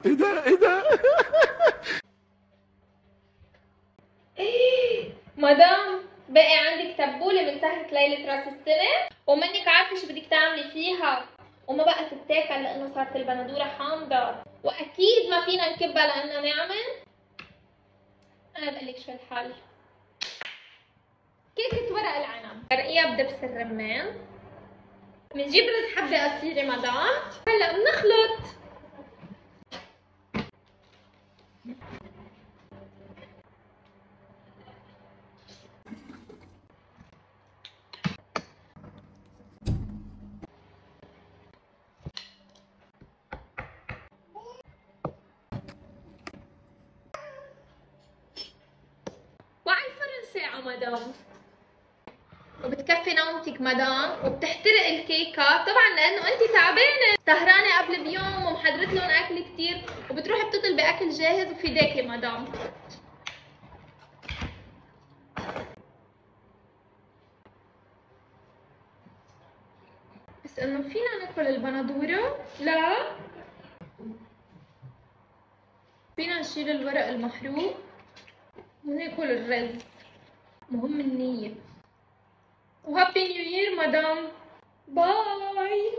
ايه ده ايه ده؟ مدام، بقي عندك تبولة من سهرة ليلة راس السنة ومنك عارفة شو بدك تعملي فيها، وما بقى تتاكل لأنه صارت البندورة حامضة، وأكيد ما فينا نكبها لأنها نعمة. أنا بقلك شو الحل. كيكة ورق العنب برقيها بدبس الرمان، بنجيب رز حبة قصيرة مدام، هلا بنخلط. وعلى الفرن ساعة مدام، وبتكفي نومتك مدام، وبتحترق الكيكة طبعا لأنه أنت تعبانة سهرانة قبل بيوم ومحضرت لهم أكل كتير، وبتروحي بتطلبي أكل جاهز وفداكي مدام. بس إنه فينا ناكل البندورة؟ لا، فينا نشيل الورق المحروق وناكل الرز، مهم النية. وهابي نيو يير مدام. باي.